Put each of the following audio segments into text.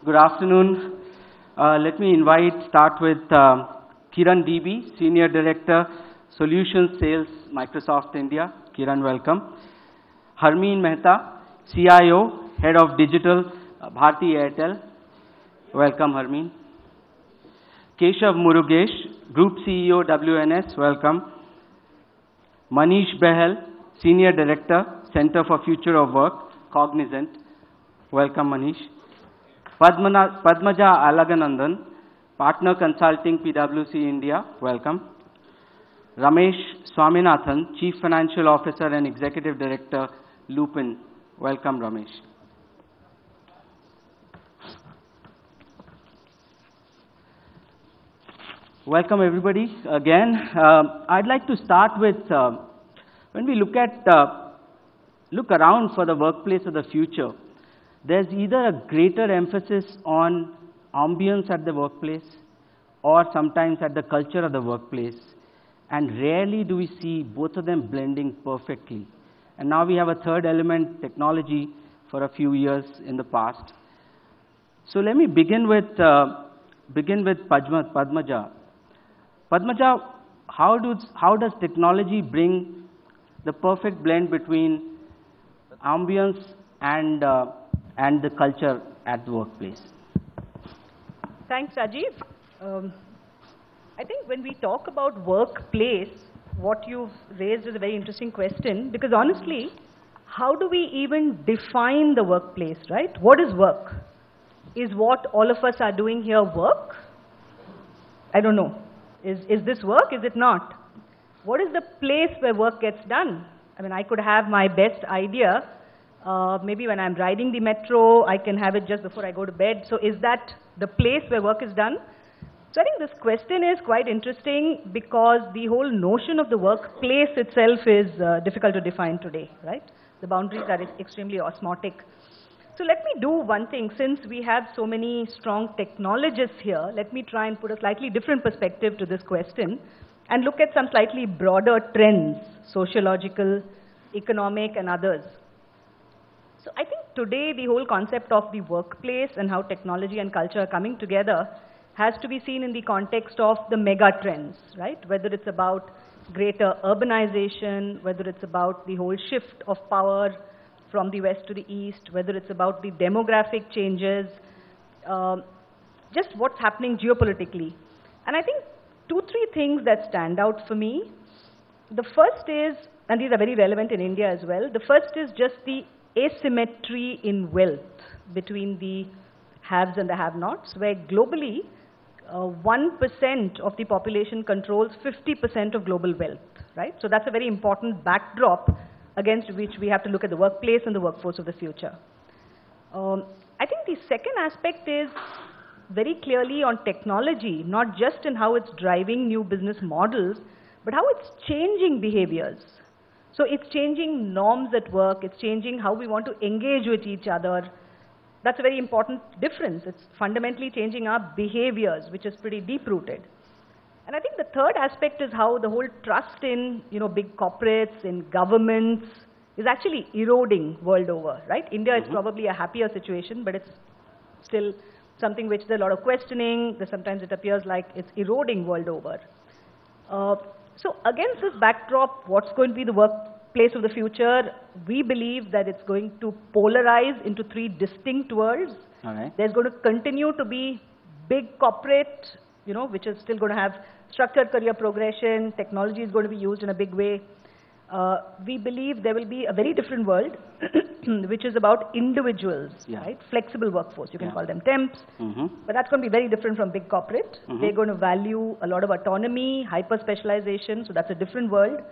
Good afternoon. Let me start with Kiran DB, Senior Director, Solutions Sales, Microsoft India. Kiran, welcome. Harmeen Mehta, CIO, Head of Digital, Bharti Airtel. Welcome, Harmeen. Keshav Murugeshm, Group CEO, WNS. Welcome. Manish Bahl, Senior Director, Center for Future of Work, Cognizant. Welcome, Manish. Padmaja Alaganandan, Partner Consulting, PwC India. Welcome. Ramesh Swaminathan, Chief Financial Officer and Executive Director, Lupin. Welcome, Ramesh. Welcome, everybody. Again, I'd like to start with when we look around for the workplace of the future. There's either a greater emphasis on ambience at the workplace or sometimes at the culture of the workplace. And rarely do we see both of them blending perfectly. And now we have a third element, technology, for a few years in the past. So let me begin with Padmaja. Padmaja, how does technology bring the perfect blend between ambience and the culture at the workplace? Thanks, Rajeev. I think when we talk about workplace, what you've raised is a very interesting question, because honestly, how do we even define the workplace, right? What is work? Is what all of us are doing here work? I don't know. Is this work? Is it not? What is the place where work gets done? I mean, I could have my best idea. Maybe when I'm riding the metro, I can have it just before I go to bed. So is that the place where work is done? So I think this question is quite interesting because the whole notion of the workplace itself is difficult to define today, right? The boundaries are extremely osmotic. So let me do one thing. Since we have so many strong technologists here, let me try and put a slightly different perspective to this question and look at some slightly broader trends, sociological, economic, and others. So I think today the whole concept of the workplace and how technology and culture are coming together has to be seen in the context of the mega trends, right? Whether it's about greater urbanization, whether it's about the whole shift of power from the west to the east, whether it's about the demographic changes, just what's happening geopolitically. And I think 2-3 things that stand out for me. The first is, and these are very relevant in India as well, the first is just the asymmetry in wealth between the haves and the have-nots, where globally 1% of the population controls 50% of global wealth, right? So that's a very important backdrop against which we have to look at the workplace and the workforce of the future. I think the second aspect is very clearly on technology, not just in how it's driving new business models, but how it's changing behaviors. So it's changing norms at work, it's changing how we want to engage with each other. That's a very important difference. It's fundamentally changing our behaviors, which is pretty deep-rooted. And I think the third aspect is how the whole trust in, big corporates, in governments, is actually eroding world over, right? India is probably a happier situation, but it's still something which there's a lot of questioning. Sometimes it appears like it's eroding world over. So against this backdrop, what's going to be the workplace of the future? We believe that it's going to polarize into 3 distinct worlds. Okay. There's going to continue to be big corporate, which is still going to have structured career progression. Technology is going to be used in a big way. We believe there will be a very different world, which is about individuals, right? Flexible workforce. You can call them temps. But that's going to be very different from big corporate. They're going to value a lot of autonomy, hyper-specialization. So that's a different world.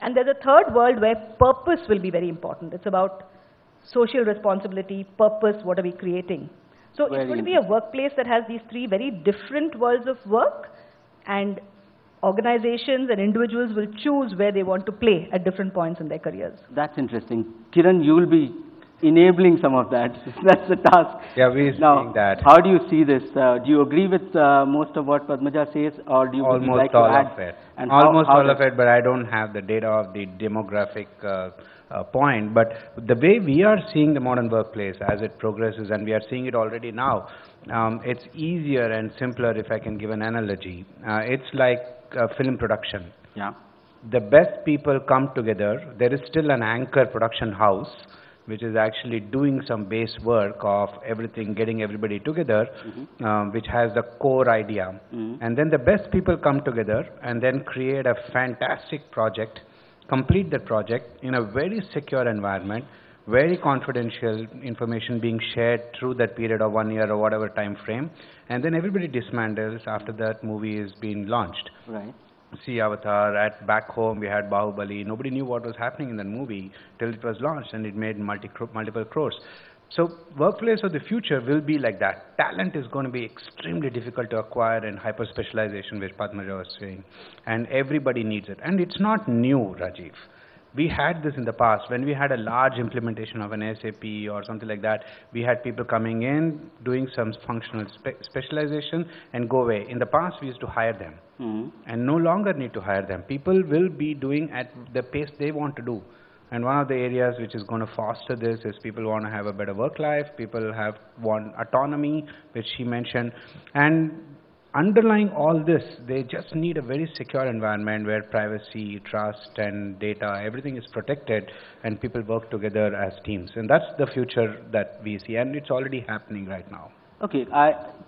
And there's a third world where purpose will be very important. It's about social responsibility, purpose, what are we creating? So it's going to be a workplace that has these 3 very different worlds of work, and organizations and individuals will choose where they want to play at different points in their careers. That's interesting. Kiran, you will be enabling some of that. That's the task. Yeah, we're seeing that. How do you see this? Do you agree with most of what Padmaja says, or do you would like to add? Almost all of it. And Almost how all of it, but I don't have the data of the demographic point. But the way we are seeing the modern workplace as it progresses, and we are seeing it already now, it's easier and simpler if I can give an analogy. It's like film production. Yeah. The best people come together. There is still an anchor production house which is actually doing some base work of everything, getting everybody together, which has the core idea. And then the best people come together and then create a fantastic project, complete the project in a very secure environment, very confidential information being shared through that period of 1 year or whatever time frame, and then everybody dismantles after that movie is being launched. Right. See Avatar, at back home we had Bahubali. Nobody knew what was happening in that movie till it was launched, and it made multiple crores. So workplace of the future will be like that. Talent is going to be extremely difficult to acquire in hyper-specialization, which Padmaja was saying, and everybody needs it. And it's not new, Rajeev. We had this in the past. When we had a large implementation of an SAP or something like that, we had people coming in, doing some functional specialization and go away. In the past, we used to hire them and no longer need to hire them. People will be doing at the pace they want to do. And one of the areas which is going to foster this is people want to have a better work life, people want autonomy, which she mentioned. And underlying all this, they just need a very secure environment where privacy, trust, and data, everything is protected, and people work together as teams. And that's the future that we see, and it's already happening right now. Okay,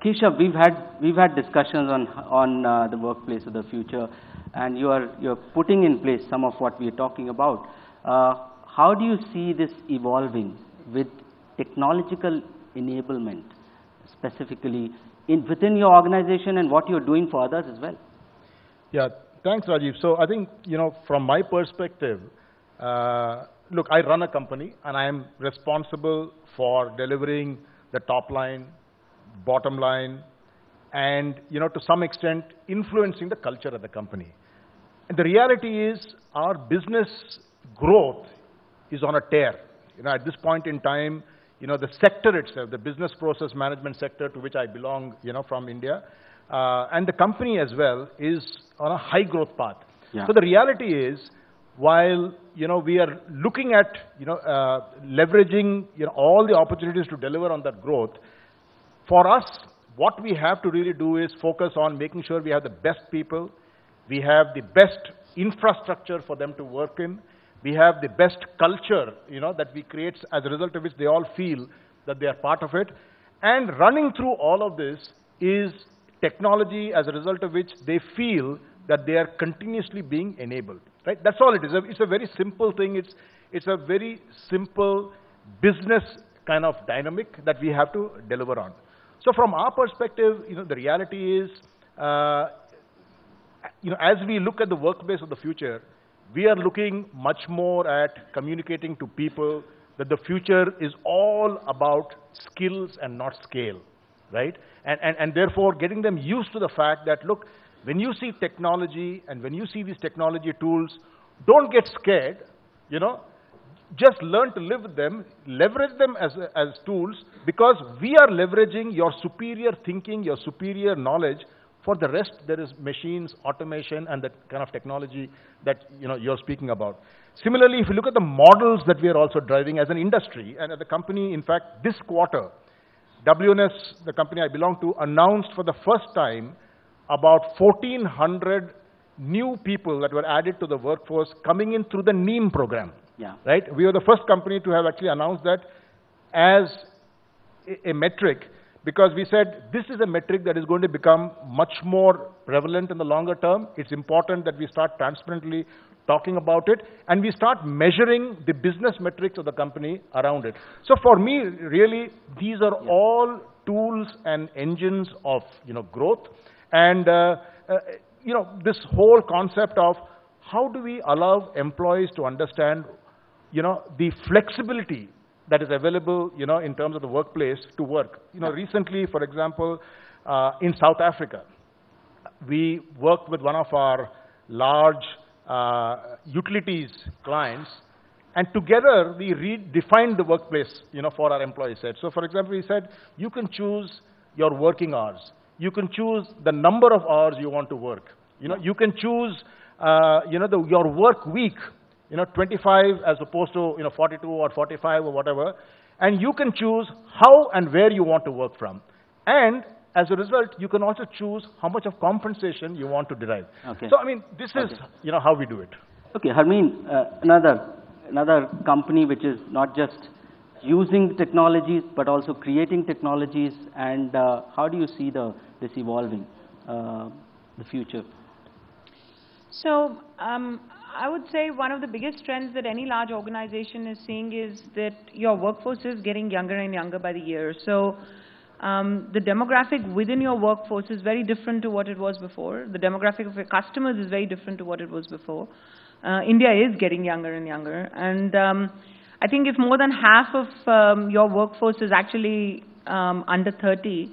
Keshav, we've had discussions on the workplace of the future, and you're putting in place some of what we're talking about. How do you see this evolving with technological enablement, specifically within your organization and what you're doing for others as well? Yeah, thanks, Rajeev. So I think, from my perspective, look, I run a company and I am responsible for delivering the top line, bottom line, and, to some extent, influencing the culture of the company. And the reality is our business growth is on a tear. At this point in time, the sector itself, the business process management sector to which I belong, from India, and the company as well is on a high growth path. Yeah. So the reality is, while, we are looking at, leveraging, all the opportunities to deliver on that growth, for us, what we have to really do is focus on making sure we have the best people, we have the best infrastructure for them to work in, we have the best culture, that we create, as a result of which they all feel that they are part of it. And running through all of this is technology, as a result of which they feel that they are continuously being enabled. Right? That's all it is. It's a very simple thing. It's a very simple business kind of dynamic that we have to deliver on. So from our perspective, the reality is, as we look at the workplace of the future, we are looking much more at communicating to people that the future is all about skills and not scale, right? And therefore getting them used to the fact that, look, when you see technology and when you see these technology tools, don't get scared, just learn to live with them, leverage them as tools, because we are leveraging your superior thinking, your superior knowledge. For the rest, there is machines, automation, and that kind of technology that you're speaking about. Similarly, if you look at the models that we are also driving as an industry and as a company, in fact, this quarter, WNS, the company I belong to, announced for the first time about 1,400 new people that were added to the workforce coming in through the NEEM program. Yeah. Right? We were the first company to have actually announced that as a metric, because we said this is a metric that is going to become much more prevalent in the longer term. It's important that we start transparently talking about it, and we start measuring the business metrics of the company around it. So for me, really, these are all tools and engines of growth. And this whole concept of how do we allow employees to understand the flexibility that is available, in terms of the workplace to work. Recently, for example, in South Africa, we worked with one of our large utilities clients, And together, we redefined the workplace, for our employee set. So for example, we said, you can choose your working hours. You can choose the number of hours you want to work. You can choose, your work week, 25 as opposed to, 42 or 45 or whatever. And you can choose how and where you want to work from. And as a result, you can also choose how much of compensation you want to derive. Okay. So, I mean, this is, how we do it. Okay, Harmeen, another company which is not just using technologies, but also creating technologies, and how do you see this evolving, the future? So, I would say one of the biggest trends that any large organization is seeing is that your workforce is getting younger and younger by the year. So, the demographic within your workforce is very different to what it was before. The demographic of your customers is very different to what it was before. India is getting younger and younger. And I think if more than half of your workforce is actually under 30,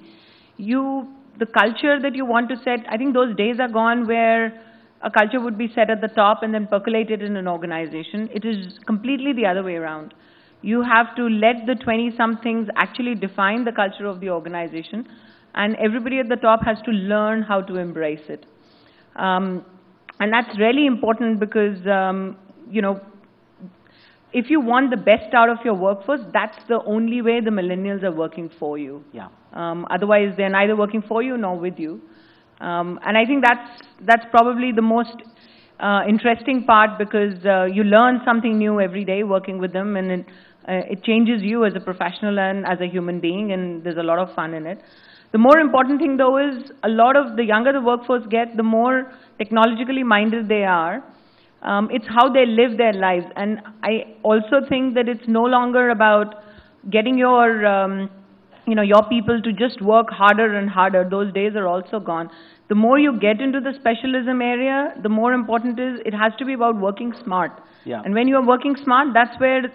the culture that you want to set, I think those days are gone where a culture would be set at the top and then percolated in an organization. It is completely the other way around. You have to let the 20-somethings actually define the culture of the organization, and everybody at the top has to learn how to embrace it. And that's really important because, if you want the best out of your workforce, that's the only way the millennials are working for you. Yeah. Otherwise, they're neither working for you nor with you. And I think that's probably the most interesting part, because you learn something new every day working with them, and it changes you as a professional and as a human being, and there's a lot of fun in it. The more important thing, though, is a lot of the younger the workforce get, the more technologically minded they are. It's how they live their lives. And I also think that it's no longer about getting your people to just work harder and harder. Those days are also gone. The more you get into the specialism area, the more important it has to be about working smart. Yeah. And when you are working smart, that's where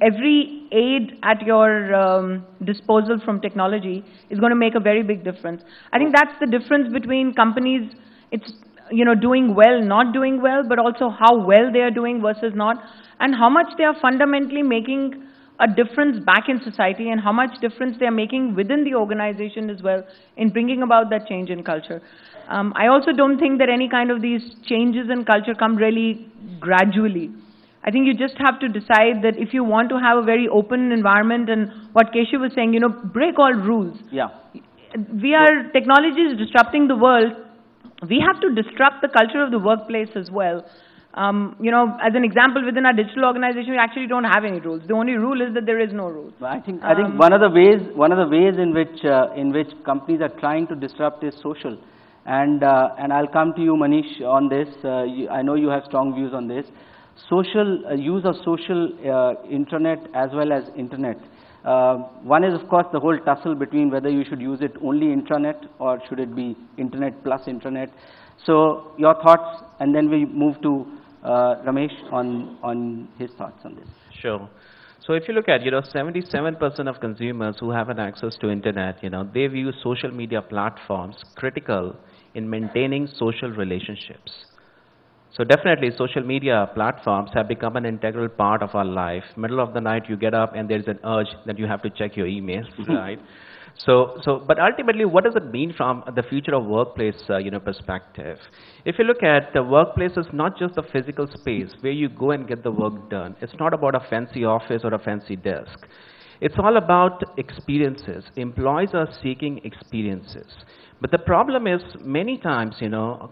every aid at your disposal from technology is going to make a very big difference. I think that's the difference between companies, it's doing well, not doing well, but also how well they are doing versus not, and how much they are fundamentally making a difference back in society, and how much difference they are making within the organization as well in bringing about that change in culture. I also don't think that any kind of these changes in culture come really gradually. I think you just have to decide that if you want to have a very open environment, and what Keshav was saying, break all rules. Yeah. Technology is disrupting the world. We have to disrupt the culture of the workplace as well. As an example, within our digital organization, we actually don't have any rules. The only rule is that there is no rules. I think one of the ways in which companies are trying to disrupt is social, and I'll come to you, Manish, on this. I know you have strong views on this. Use of social internet as well as internet. One is, of course, the whole tussle between whether you should use it only intranet or should it be internet plus internet. So your thoughts, and then we move to Ramesh on his thoughts on this. Sure. So if you look at, 77% of consumers who have an access to internet, they view social media platforms critical in maintaining social relationships. So definitely social media platforms have become an integral part of our life. Middle of the night you get up and there's an urge that you have to check your emails, right? But ultimately, what does it mean from the future of workplace, perspective? If you look at the workplace, is not just a physical space where you go and get the work done. It's not about a fancy office or a fancy desk. It's all about experiences. Employees are seeking experiences. But the problem is, many times,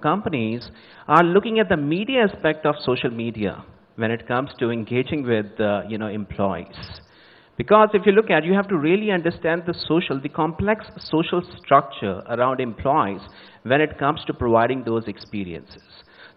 companies are looking at the media aspect of social media when it comes to engaging with, employees. Because if you look at, you have to really understand the complex social structure around employees when it comes to providing those experiences.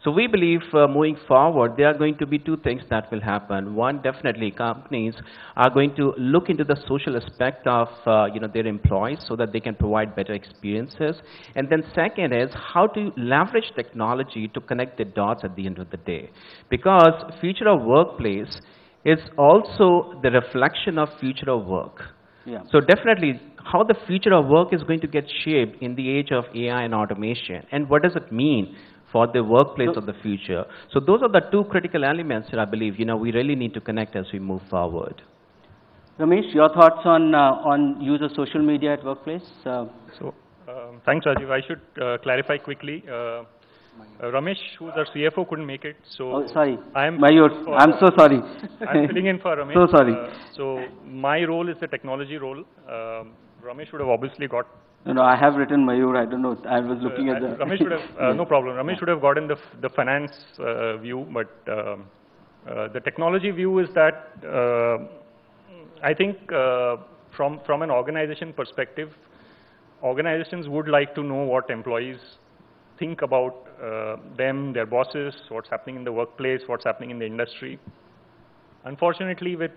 So we believe moving forward, there are going to be two things that will happen. One, definitely companies are going to look into the social aspect of their employees so that they can provide better experiences. And then second is how to leverage technology to connect the dots at the end of the day. Because future of workplace is also the reflection of future of work. Yeah. So definitely how the future of work is going to get shaped in the age of AI and automation. And what does it mean for the workplace of the future. So those are the two critical elements that I believe, we really need to connect as we move forward. Ramesh, your thoughts on use of social media at workplace? Thanks, Rajeev. I should clarify quickly. Ramesh, who's our CFO, couldn't make it, so sorry. Mayur, I'm so sorry. I'm filling in for Ramesh. So sorry. So my role is the technology role. Ramesh would have obviously got. No, I have written Mayur. I don't know. I was looking at the. Ramesh would have no problem. Ramesh would have gotten the finance view, but the technology view is that I think from an organization perspective, organizations would like to know what employees think about them, their bosses, what's happening in the workplace, what's happening in the industry. Unfortunately, when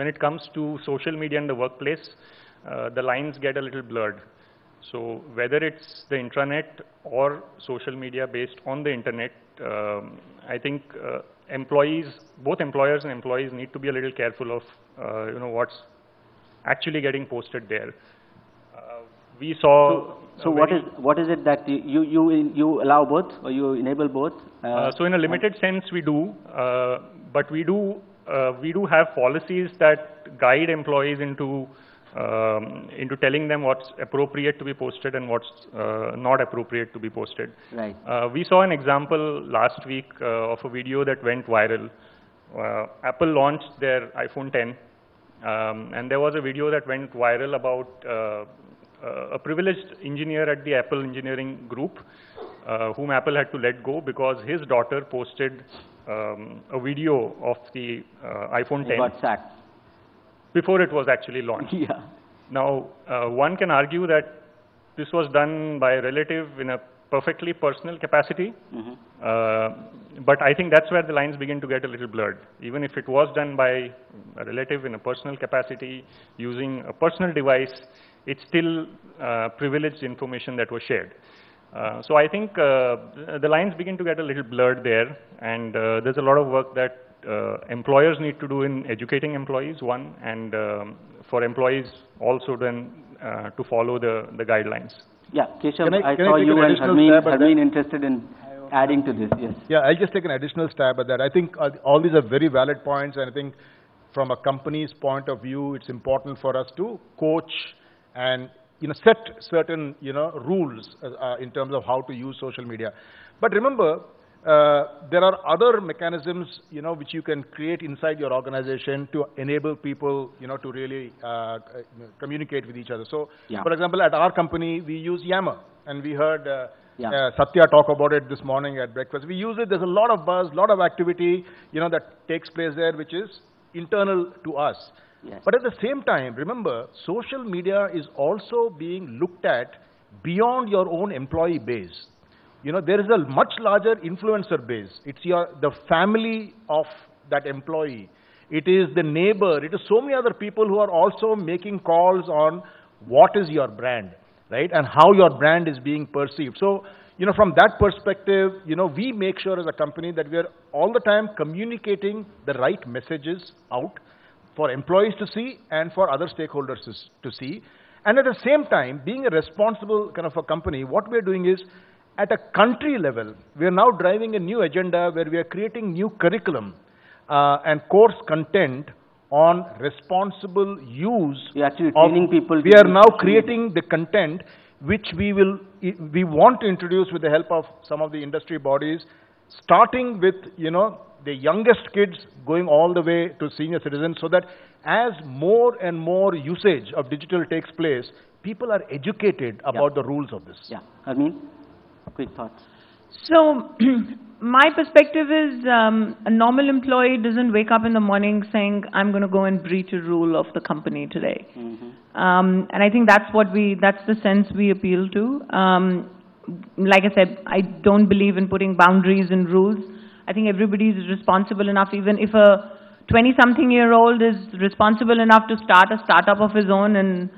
it comes to social media in the workplace, the lines get a little blurred. So whether it's the intranet or social media based on the internet, I think both employers and employees need to be a little careful of what's actually getting posted there. We saw. So what is it that you allow both, or you enable both? So in a limited sense, we do, but we do have policies that guide employees into telling them what's appropriate to be posted and what's not appropriate to be posted. Right. We saw an example last week of a video that went viral. Apple launched their iPhone 10, and there was a video that went viral about a privileged engineer at the Apple engineering group, whom Apple had to let go because his daughter posted a video of the iPhone 10. He got sacked. Before it was actually launched. Yeah. Now, one can argue that this was done by a relative in a perfectly personal capacity, but I think that's where the lines begin to get a little blurred. Even if it was done by a relative in a personal capacity, using a personal device, it's still privileged information that was shared. So I think the lines begin to get a little blurred there, and there's a lot of work that employers need to do in educating employees, one, and for employees also then to follow the guidelines. Yeah, Keshav, I saw you and Harmeen interested in adding to this, yes. Yeah, I'll just take an additional stab at that. I think all these are very valid points, and I think from a company's point of view, it's important for us to coach and set certain rules in terms of how to use social media. But remember, there are other mechanisms which you can create inside your organization to enable people to really communicate with each other. So, for example, at our company we use Yammer, and we heard Satya talk about it this morning at breakfast. We use it. There's a lot of buzz, lot of activity that takes place there, which is internal to us. Yes. But at the same time, remember, social media is also being looked at beyond your own employee base. There is a much larger influencer base. It's the family of that employee. It is the neighbor. It is so many other people who are also making calls on what is your brand, right? And how your brand is being perceived. So, from that perspective, we make sure as a company that we are all the time communicating the right messages out for employees to see and for other stakeholders to see. And at the same time, being a responsible kind of a company, what we're doing is, at a country level, we are now driving a new agenda where we are creating new curriculum and course content on responsible use. You're actually training people. We are now creating the content which we want to introduce with the help of some of the industry bodies, starting with, the youngest kids going all the way to senior citizens, so that as more and more usage of digital takes place, people are educated about the rules of this. Yeah. Harmeen, quick thoughts. So, my perspective is a normal employee doesn't wake up in the morning saying, I'm going to go and breach a rule of the company today. And I think that's the sense we appeal to. Like I said, I don't believe in putting boundaries and rules. I think everybody is responsible enough. Even if a 20-something-year-old is responsible enough to start a startup of his own and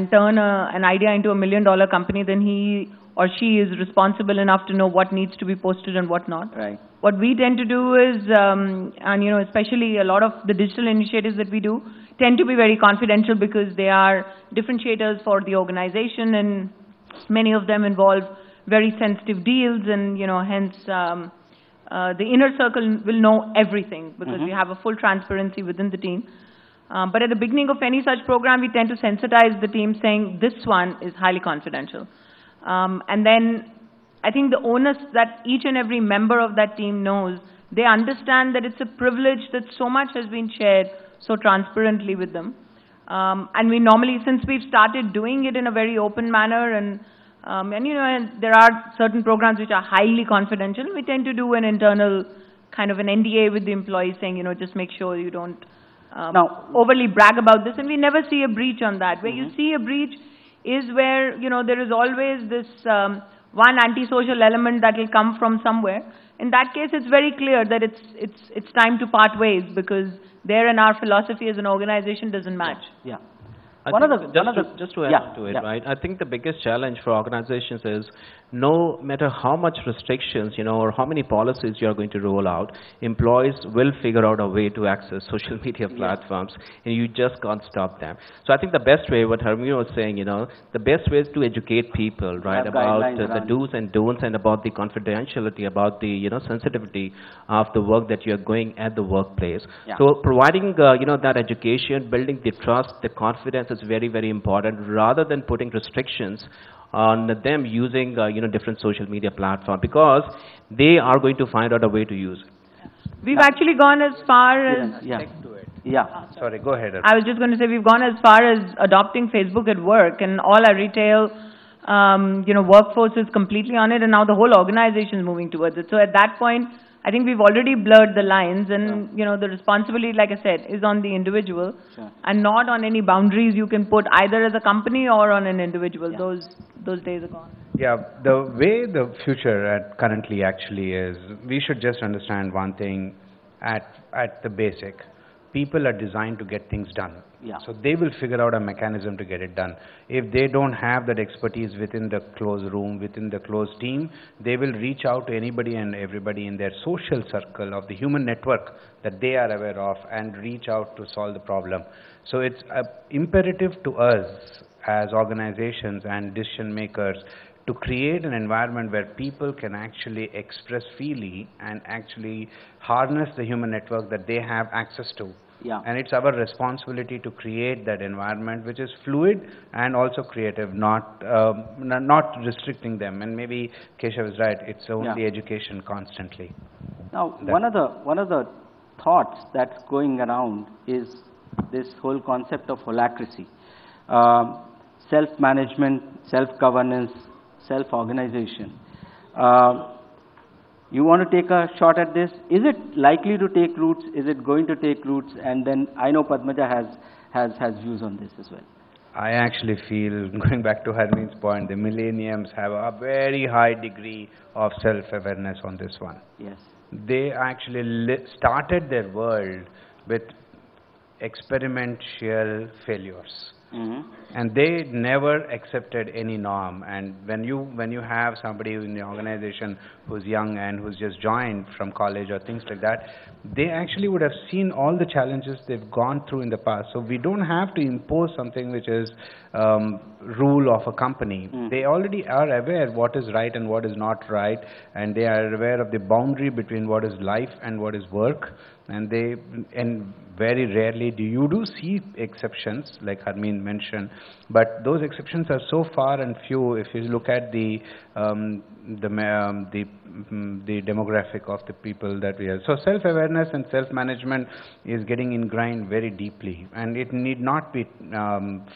turn an idea into $1 million company, then he or she is responsible enough to know what needs to be posted and what not. Right. What we tend to do is, especially a lot of the digital initiatives that we do tend to be very confidential because they are differentiators for the organization, and many of them involve very sensitive deals, and hence the inner circle will know everything because we have a full transparency within the team. But at the beginning of any such program, we tend to sensitize the team saying this one is highly confidential. And then I think the onus that each and every member of that team knows, they understand that it's a privilege that so much has been shared so transparently with them. And we normally, since we've started doing it in a very open manner, and there are certain programs which are highly confidential, we tend to do an internal kind of an NDA with the employees saying, just make sure you don't overly brag about this, and we never see a breach on that. Where you see a breach is where, there is always this one antisocial element that will come from somewhere. In that case, it's very clear that it's time to part ways, because there and our philosophy as an organization doesn't match. Yeah. Just to add to it, right? I think the biggest challenge for organizations is no matter how much restrictions, or how many policies you are going to roll out, employees will figure out a way to access social media platforms, and you just can't stop them. So I think the best way, what Harmeen was saying, the best way is to educate people, right, about the do's and don'ts, and about the confidentiality, about the, sensitivity of the work that you are going at the workplace. So providing, that education, building the trust, the confidence is very, very important, rather than putting restrictions on them using, different social media platforms, because they are going to find out a way to use it. We've actually gone as far as... Sorry, go ahead. I was just going to say, we've gone as far as adopting Facebook at work, and all our retail, workforce is completely on it, and now the whole organization is moving towards it. So at that point, I think we've already blurred the lines, and the responsibility, like I said, is on the individual, and not on any boundaries you can put either as a company or on an individual. Those days are gone. Yeah, the way the future currently actually is, we should just understand one thing at the basic. People are designed to get things done. So they will figure out a mechanism to get it done. If they don't have that expertise within the closed room, within the closed team, they will reach out to anybody and everybody in their social circle of the human network that they are aware of, and reach out to solve the problem. So it's imperative to us as organizations and decision makers to create an environment where people can actually express freely and actually harness the human network that they have access to. And it's our responsibility to create that environment which is fluid and also creative, not restricting them. And maybe Keshav is right, it's only education constantly. Now, one of the thoughts that's going around is this whole concept of holacracy. Self-management, self-governance, self-organization. You want to take a shot at this? Is it likely to take roots? Is it going to take roots? And then I know Padmaja has views on this as well. I actually feel, going back to Harmeen's point, the millennials have a very high degree of self-awareness on this one. Yes. They actually started their world with experiential failures. And they never accepted any norm. And when you have somebody in the organization who's young and who's just joined from college or things like that, they actually would have seen all the challenges they've gone through in the past. So we don't have to impose something which is rule of a company. They already are aware what is right and what is not right, and they are aware of the boundary between what is life and what is work. And very rarely do you see exceptions, like Harmeen mentioned, but those exceptions are so far and few. If you look at the demographic of the people that we have, so self-awareness and self-management is getting ingrained very deeply, and it need not be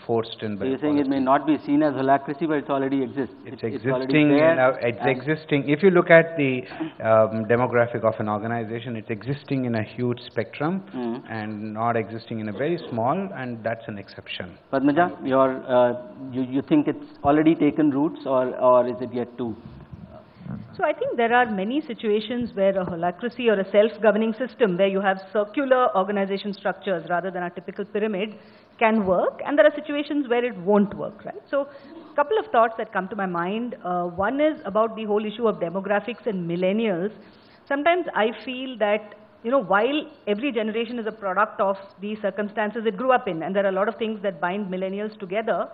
forced in. So you're saying it may not be seen as holacracy, but it already exists. It's existing. It's existing. If you look at the demographic of an organization, it's existing in a huge spectrum and not existing in a very small, and that's an exception. Padmaja, you think it's already taken roots, or is it yet to? So I think there are many situations where a holacracy or a self-governing system, where you have circular organization structures rather than a typical pyramid, can work, and there are situations where it won't work, right? So a couple of thoughts that come to my mind. One is about the whole issue of demographics and millennials. Sometimes I feel that, while every generation is a product of the circumstances it grew up in, and there are a lot of things that bind millennials together,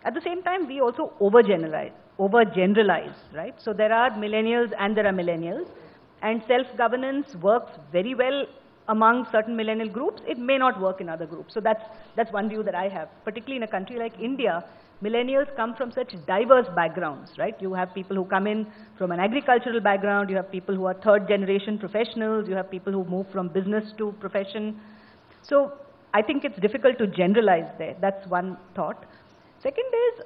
at the same time, we also overgeneralize. overgeneralize, right? So there are millennials and there are millennials, and self-governance works very well among certain millennial groups. It may not work in other groups. So that's one view that I have. Particularly in a country like India, millennials come from such diverse backgrounds, right? You have people who come in from an agricultural background, you have people who are third generation professionals, you have people who move from business to profession. So I think it's difficult to generalize there. That's one thought. Second is,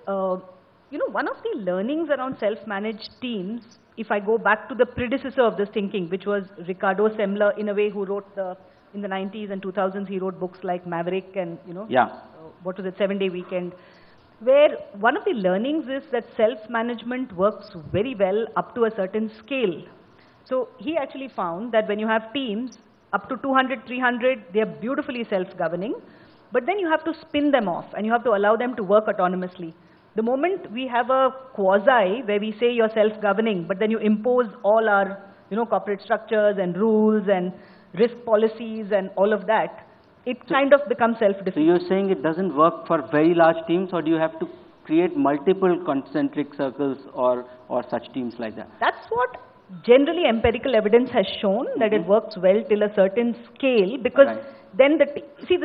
one of the learnings around self-managed teams, if I go back to the predecessor of this thinking, which was Ricardo Semler, in a way, who wrote in the 90s and 2000s, he wrote books like Maverick and, what was it, 7-Day Weekend, where one of the learnings is that self-management works very well up to a certain scale. So he actually found that when you have teams up to 200, 300, they are beautifully self-governing, but then you have to spin them off and you have to allow them to work autonomously. The moment we have a quasi where we say you're self-governing, but then you impose all our, corporate structures and rules and risk policies and all of that, it kind of becomes self-defeating. So you're saying it doesn't work for very large teams, or do you have to create multiple concentric circles or such teams like that? That's what generally empirical evidence has shown, that it works well till a certain scale, because then the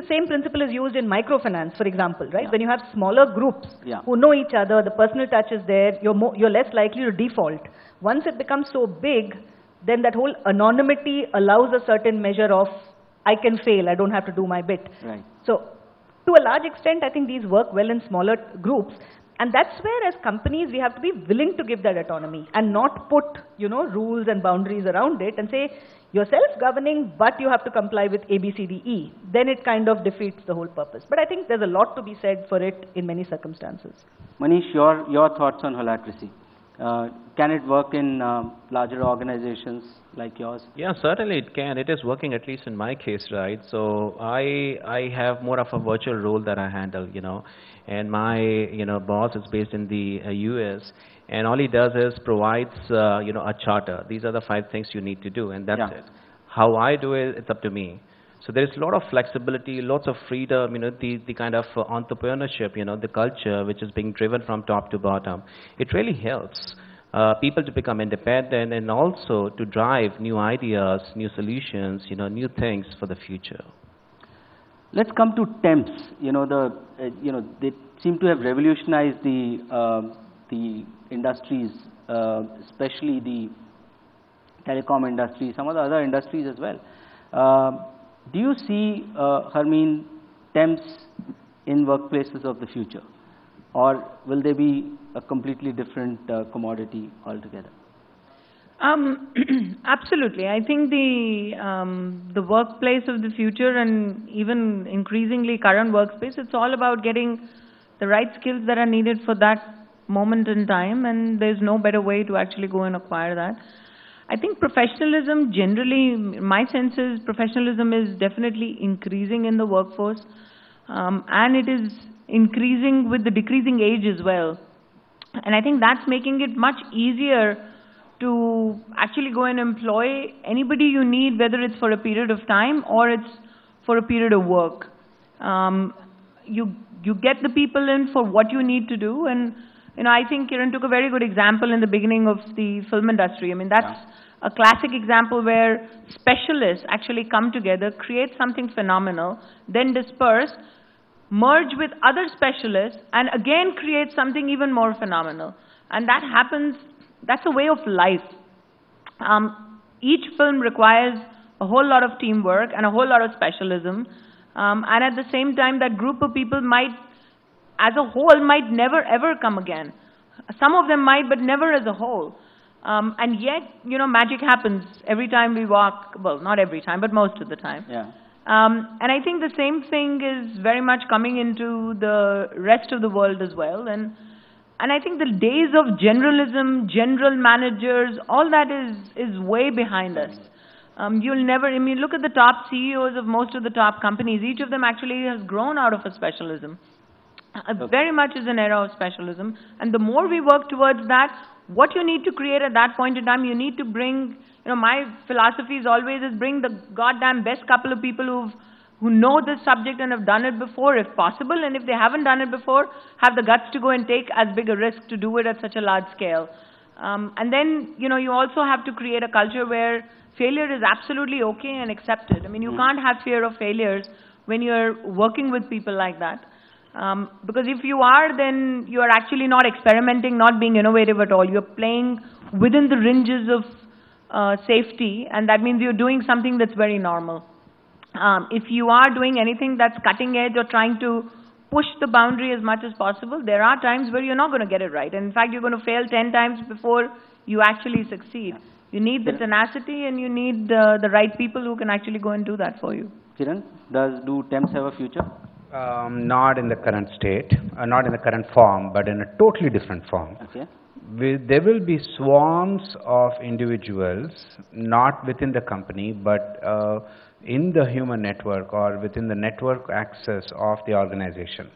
same principle is used in microfinance, for example, right? Yeah. When you have smaller groups who know each other, the personal touch is there, you're less likely to default. Once it becomes so big, then that whole anonymity allows a certain measure of, I can fail, I don't have to do my bit. Right. So, to a large extent, I think these work well in smaller groups. And that's where, as companies, we have to be willing to give that autonomy and not put, rules and boundaries around it and say, you're self-governing, but you have to comply with A, B, C, D, E. Then it kind of defeats the whole purpose. But I think there's a lot to be said for it in many circumstances. Manish, your thoughts on holacracy. Can it work in larger organizations like yours? Yeah, certainly it can. It is working, at least in my case, right? So I have more of a virtual role that I handle, and my boss is based in the US, and all he does is provides a charter. These are the 5 things you need to do, and that's it. How I do it, it's up to me. So there is a lot of flexibility, lots of freedom, the kind of entrepreneurship, the culture which is being driven from top to bottom. It really helps people to become independent and also to drive new ideas, new solutions, new things for the future. Let's come to temps. They seem to have revolutionized the industries, especially the telecom industry, some of the other industries as well. Do you see, Harmeen, temps in workplaces of the future? Or will they be a completely different commodity altogether? Absolutely. I think the workplace of the future, and even increasingly current workspace, it's all about getting the right skills that are needed for that moment in time, and there's no better way to actually go and acquire that. I think professionalism generally, my sense is professionalism is definitely increasing in the workforce, and it is increasing with the decreasing age as well. And I think that's making it much easier to actually go and employ anybody you need, whether it's for a period of time or it's for a period of work. You get the people in for what you need to do, and I think Kiran took a very good example in the beginning of the film industry. I mean, that's a classic example where specialists actually come together, create something phenomenal, then disperse, merge with other specialists, and again create something even more phenomenal. And that happens, that's a way of life. Each film requires a whole lot of teamwork and a whole lot of specialism. And at the same time, that group of people might, as a whole, might never ever come again. Some of them might, but never as a whole. And yet, magic happens every time we walk, well, not every time, but most of the time. Yeah. And I think the same thing is very much coming into the rest of the world as well. And I think the days of generalism, general managers, all that is way behind us. You'll never, I mean, look at the top CEOs of most of the top companies. Each of them actually has grown out of a specialism. Very much is an era of specialism. And the more we work towards that, what you need to create at that point in time, you need to bring, my philosophy is always bring the goddamn best couple of people who've who know this subject and have done it before, if possible, and if they haven't done it before, have the guts to go and take as big a risk to do it at such a large scale. And then, you know, you also have to create a culture where failure is absolutely okay and accepted. I mean, you can't have fear of failures when you're working with people like that. Because if you are, then you are actually not experimenting, not being innovative at all. You're playing within the ranges of safety, and that means you're doing something that's very normal. If you are doing anything that's cutting edge or trying to push the boundary as much as possible, there are times where you're not going to get it right. And in fact, you're going to fail 10 times before you actually succeed. You need the tenacity, and you need the right people who can actually go and do that for you. Kiran, do temps have a future? Not in the current state, not in the current form, but in a totally different form. Okay. There will be swarms of individuals, not within the company, but in the human network or within the network access of the organization.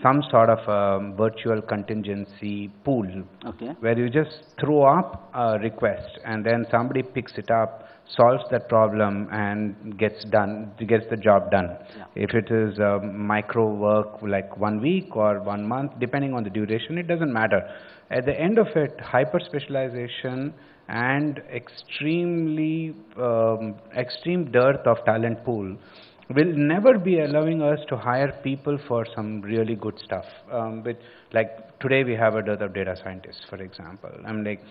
Some sort of virtual contingency pool, okay, where you just throw up a request and then somebody picks it up, solves that problem and gets the job done. Yeah. If it is micro work like 1 week or 1 month, depending on the duration, it doesn't matter. At the end of it, hyper specialization and extreme dearth of talent pool will never be allowing us to hire people for some really good stuff. Like today we have a dearth of data scientists, for example. I'm like,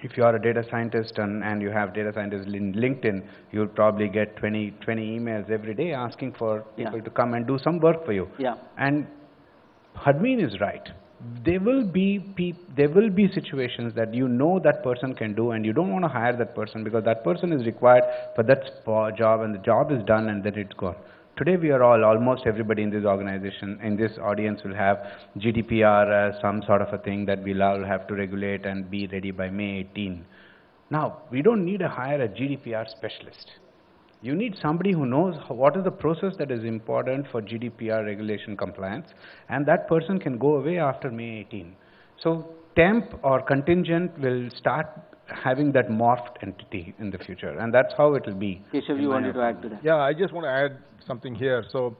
if you are a data scientist and you have data scientists in LinkedIn, you'll probably get 20 emails every day asking for people to come and do some work for you. Yeah. And Harmeen is right. There will be situations that you know that person can do, and you don't want to hire that person because that person is required for that job, and the job is done and then it's gone. Today we are almost everybody in this organization, in this audience will have GDPR as some sort of a thing that we'll all have to regulate and be ready by May 18. Now, we don't need to hire a GDPR specialist. You need somebody who knows what is the process that is important for GDPR regulation compliance, and that person can go away after May 18. So temp or contingent will start having that morphed entity in the future, and that's how it will be. Keshav, you wanted to add to that? Yeah, I just want to add something here. So,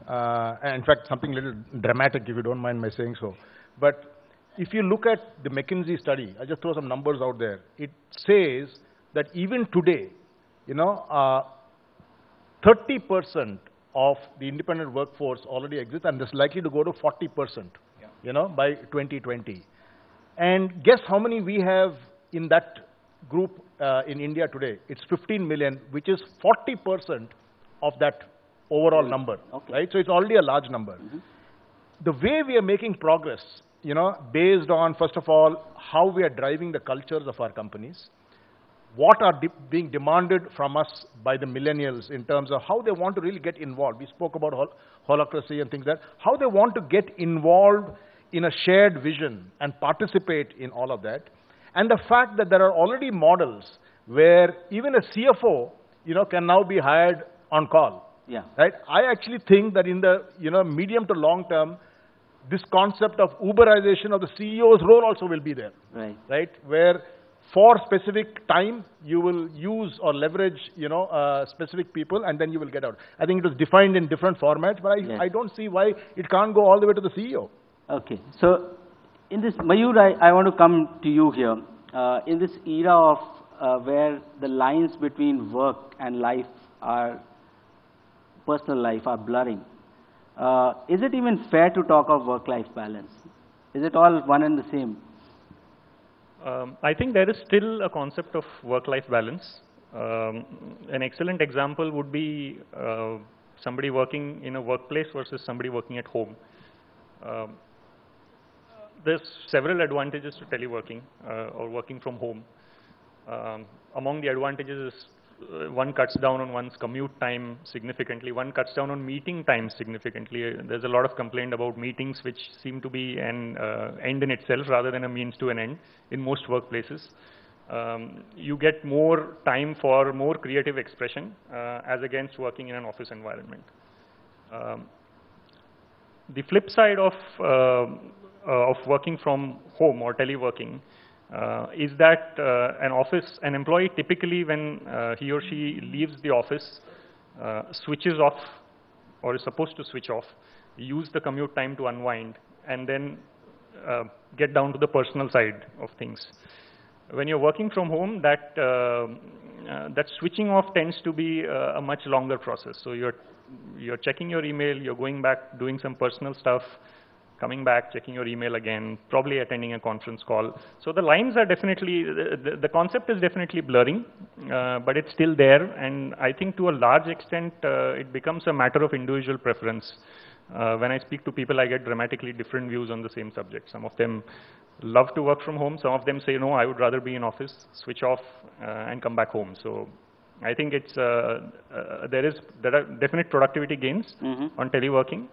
and in fact, something a little dramatic, if you don't mind my saying so. But if you look at the McKinsey study, I just throw some numbers out there. It says that even today, you know, 30% of the independent workforce already exists, and it's likely to go to 40%, you know, by 2020. And guess how many we have in that group in India today? It's 15 million, which is 40% of that overall number, right? So it's already a large number. The way we are making progress, you know, based on, first of all, how we are driving the cultures of our companies, what are being demanded from us by the millennials in terms of how they want to really get involved. We spoke about holacracy and things like that. How they want to get involved in a shared vision and participate in all of that. And the fact that there are already models where even a CFO, you know, can now be hired on call. Yeah. Right? I actually think that in the, you know, medium to long term, this concept of Uberization of the CEO's role also will be there. Right. Right? Where for specific time, you will use or leverage, you know, specific people, and then you will get out. I think it was defined in different formats, but I don't see why it can't go all the way to the CEO. Okay. So, in this, Mayur, I want to come to you here. In this era of where the lines between work and life personal life are blurring, is it even fair to talk of work-life balance? Is it all one and the same? I think there is still a concept of work-life balance. An excellent example would be somebody working in a workplace versus somebody working at home. There's several advantages to teleworking or working from home. Among the advantages is one cuts down on one's commute time significantly, one cuts down on meeting time significantly. There's a lot of complaint about meetings which seem to be an end in itself rather than a means to an end in most workplaces. You get more time for more creative expression as against working in an office environment. The flip side of working from home or teleworking is that an employee typically when he or she leaves the office switches off or is supposed to switch off, use the commute time to unwind, and then get down to the personal side of things. When you're working from home, that switching off tends to be a much longer process. So you're checking your email, you're going back, doing some personal stuff, coming back, checking your email again, probably attending a conference call. So the lines are definitely, the concept is definitely blurring, but it's still there. And I think to a large extent, it becomes a matter of individual preference. When I speak to people, I get dramatically different views on the same subject. Some of them love to work from home. Some of them say, no, I would rather be in office, switch off, and come back home. So I think it's, there are definite productivity gains on teleworking,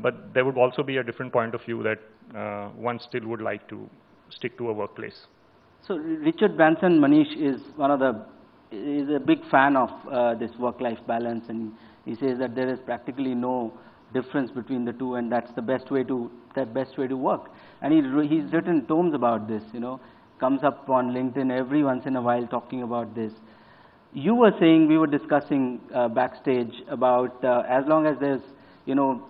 but there would also be a different point of view that one still would like to stick to a workplace. So Richard Branson, Manish, is is a big fan of this work-life balance, and he says that there is practically no difference between the two, and that's the best way to work. And he's written tomes about this, comes up on LinkedIn every once in a while talking about this. You were saying, we were discussing backstage about as long as there's,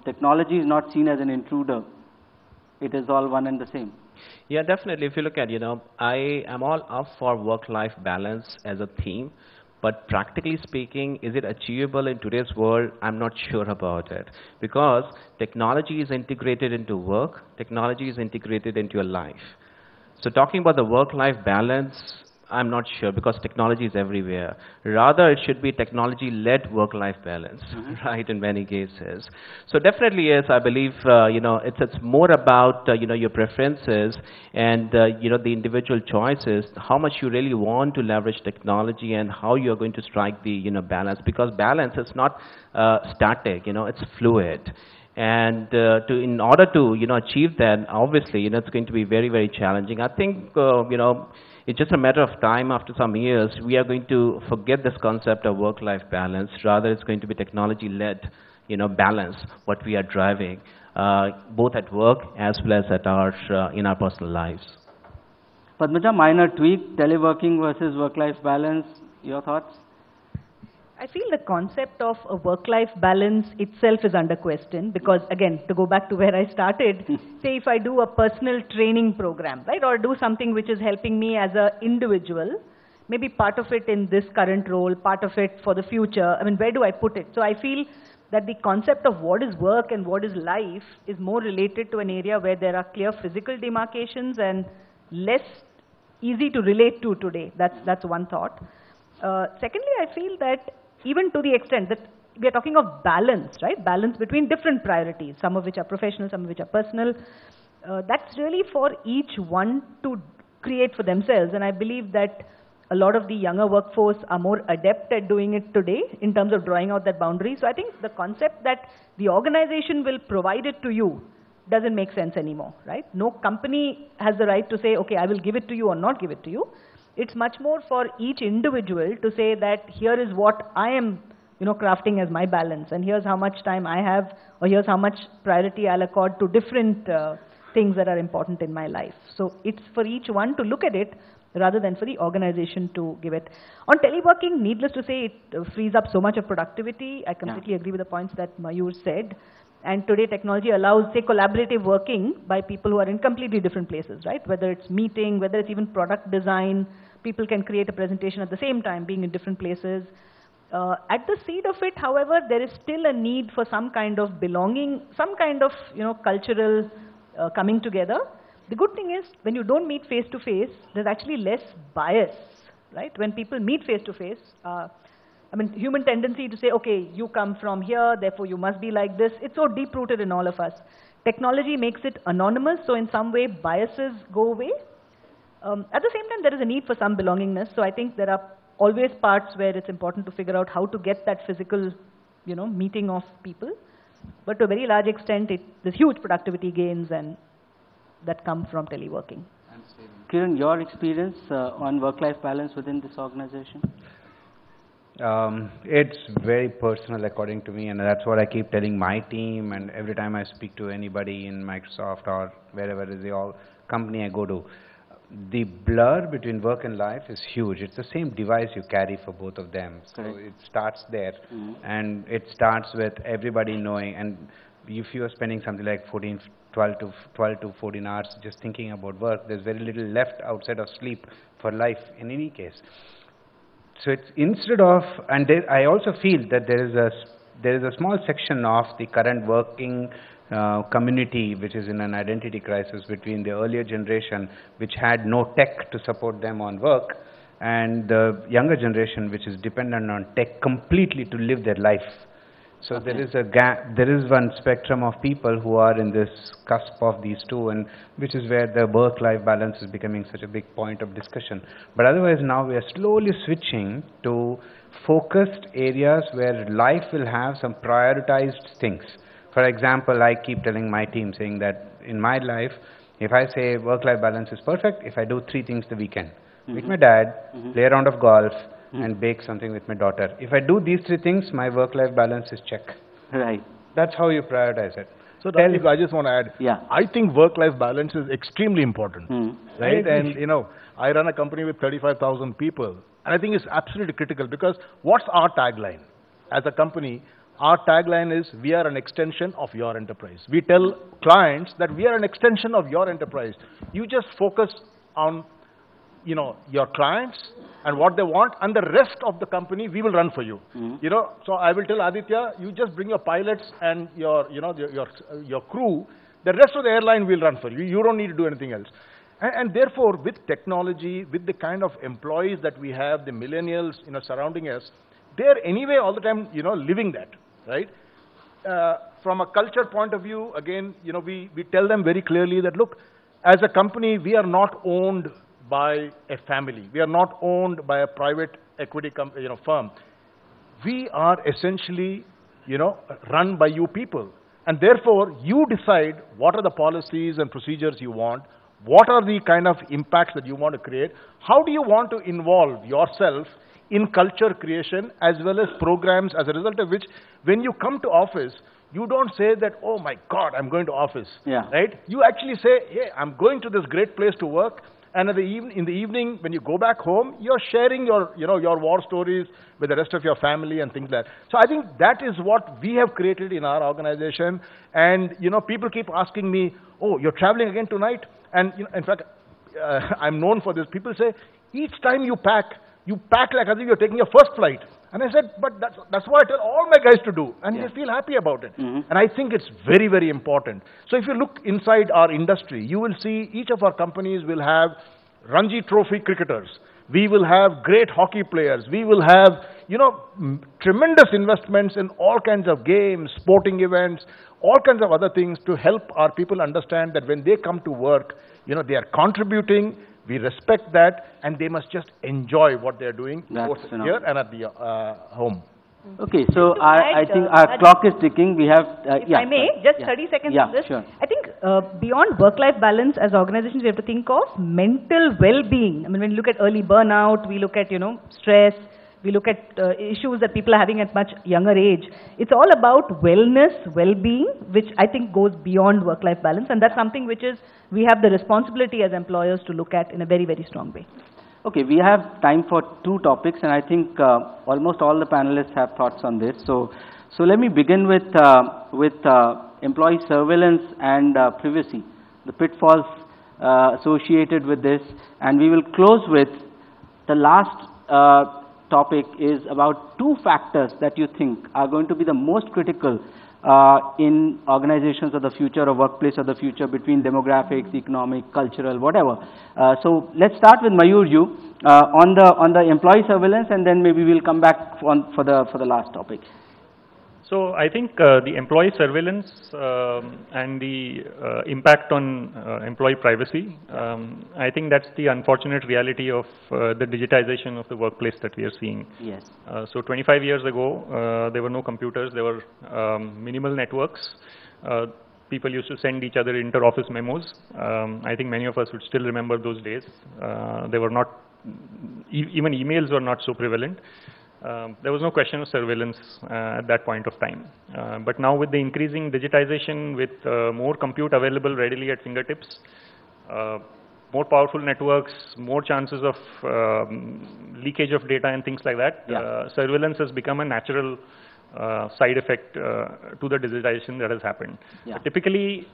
technology is not seen as an intruder, it is all one and the same. Yeah, definitely. If you look at, I am all up for work-life balance as a theme. But practically speaking, is it achievable in today's world? I'm not sure about it. Because technology is integrated into work, technology is integrated into your life. So talking about the work-life balance, I'm not sure, because technology is everywhere. Rather, it should be technology-led work-life balance, right, in many cases. So definitely, yes, I believe, it's more about, your preferences and, the individual choices, how much you really want to leverage technology and how you're going to strike the, balance. Because balance is not static, it's fluid. And in order to, achieve that, obviously, it's going to be very, very challenging. I think, it's just a matter of time. After some years, we are going to forget this concept of work-life balance. Rather, it's going to be technology-led, balance, what we are driving, both at work as well as at in our personal lives. Padmaja, minor tweak, teleworking versus work-life balance, your thoughts? I feel the concept of a work-life balance itself is under question because, again, to go back to where I started, say if I do a personal training program, right, or do something which is helping me as an individual, maybe part of it in this current role, part of it for the future, I mean, where do I put it? So I feel that the concept of what is work and what is life is more related to an area where there are clear physical demarcations and less easy to relate to today. That's one thought. Secondly, I feel that even to the extent that we are talking of balance, right? Balance between different priorities, some of which are professional, some of which are personal. That's really for each one to create for themselves. And I believe that a lot of the younger workforce are more adept at doing it today in terms of drawing out that boundary. So I think the concept that the organization will provide it to you doesn't make sense anymore, right? No company has the right to say, okay, I will give it to you or not give it to you. It's much more for each individual to say that here is what I am, crafting as my balance, and here's how much time I have, or here's how much priority I'll accord to different things that are important in my life. So it's for each one to look at it rather than for the organization to give it. On teleworking, needless to say, it frees up so much of productivity. I completely agree with the points that Mayur said. And today technology allows, say, collaborative working by people who are in completely different places, right? Whether it's meeting, whether it's even product design, people can create a presentation at the same time, being in different places. At the seed of it, however, there is still a need for some kind of belonging, some kind of, cultural coming together. The good thing is, when you don't meet face to face, there's actually less bias, right? When people meet face to face, human tendency to say, okay, you come from here, therefore you must be like this. It's so deep-rooted in all of us. Technology makes it anonymous, so in some way biases go away. At the same time, there is a need for some belongingness. So I think there are always parts where it's important to figure out how to get that physical, meeting of people. But to a very large extent, there's huge productivity gains and that come from teleworking. Kiran, your experience on work-life balance within this organization? It's very personal according to me, and that's what I keep telling my team, and every time I speak to anybody in Microsoft or wherever is the company I go to. the blur between work and life is huge. It's the same device you carry for both of them. So it starts there, and it starts with everybody knowing. And if you are spending something like 12 to 14 hours just thinking about work, there's very little left outside of sleep for life in any case. So it's instead of, and I also feel that there is a small section of the current working community which is in an identity crisis between the earlier generation which had no tech to support them on work, and the younger generation which is dependent on tech completely to live their life. So there is a gap, there is one spectrum of people who are in this cusp of these two, and which is where the work-life balance is becoming such a big point of discussion. But otherwise now we are slowly switching to focused areas where life will have some prioritized things. For example, I keep telling my team saying that in my life, if I say work-life balance is perfect, if I do 3 things the weekend, meet my dad, play a round of golf, and bake something with my daughter. If I do these 3 things, my work-life balance is check. Right. That's how you prioritize it. So Rajeev, I just want to add, Yeah. I think work-life balance is extremely important, right? And you know, I run a company with 35,000 people, and I think it's absolutely critical because what's our tagline? As a company, our tagline is, we are an extension of your enterprise. We tell clients that we are an extension of your enterprise. You just focus on, you know, your clients and what they want, and the rest of the company we will run for you. You know, so I will tell Aditya, you just bring your pilots and your, you know, your crew. The rest of the airline will run for you. You don't need to do anything else. And therefore, with technology, with the kind of employees that we have, the millennials, you know, surrounding us, they're anyway all the time, you know, living that, right? From a culture point of view, again, you know, we tell them very clearly that, look, as a company, we are not owned by a family. We are not owned by a private equity firm. We are essentially, you know, run by you people. And therefore, you decide what are the policies and procedures you want, what are the kind of impacts that you want to create, how do you want to involve yourself in culture creation as well as programs, as a result of which, when you come to office, you don't say that, oh my God, I'm going to office, right? You actually say, hey, I'm going to this great place to work, and in the evening, when you go back home, you're sharing your, you know, your war stories with the rest of your family and things like that. So I think that is what we have created in our organization. And, you know, people keep asking me, oh, you're traveling again tonight? And, you know, in fact, I'm known for this. People say, each time you pack like as if you're taking your first flight. And I said, but that's what I tell all my guys to do. And they feel happy about it. And I think it's very, very important. So if you look inside our industry, you will see each of our companies will have Ranji Trophy cricketers. We will have great hockey players. We will have, you know, tremendous investments in all kinds of games, sporting events, all kinds of other things to help our people understand that when they come to work, you know, they are contributing. We respect that, and they must just enjoy what they're doing both here and at the home. Okay, so I think our clock is ticking. We have, if I may, just 30 seconds on this. Sure. I think beyond work-life balance, as organizations, we have to think of mental well-being. I mean, when you look at early burnout, we look at, you know, stress, we look at issues that people are having at much younger age. It's all about wellness, well-being, which I think goes beyond work-life balance, and that's something which is, we have the responsibility as employers to look at in a very, very strong way. Okay, we have time for 2 topics, and I think almost all the panelists have thoughts on this. So let me begin with employee surveillance and privacy, the pitfalls associated with this, and we will close with the last topic is about 2 factors that you think are going to be the most critical in organizations of the future or workplace of the future, between demographics, economic, cultural, whatever. So let's start with Mayur, you on the employee surveillance, and then maybe we'll come back for the last topic. So I think the employee surveillance and the impact on employee privacy, I think that's the unfortunate reality of the digitization of the workplace that we are seeing. Yes. So 25 years ago, there were no computers, there were minimal networks. People used to send each other inter-office memos. I think many of us would still remember those days. They were not, even emails were not so prevalent. There was no question of surveillance at that point of time. But now with the increasing digitization, with more compute available readily at fingertips, more powerful networks, more chances of leakage of data and things like that. Surveillance has become a natural side effect to the digitization that has happened. Typically,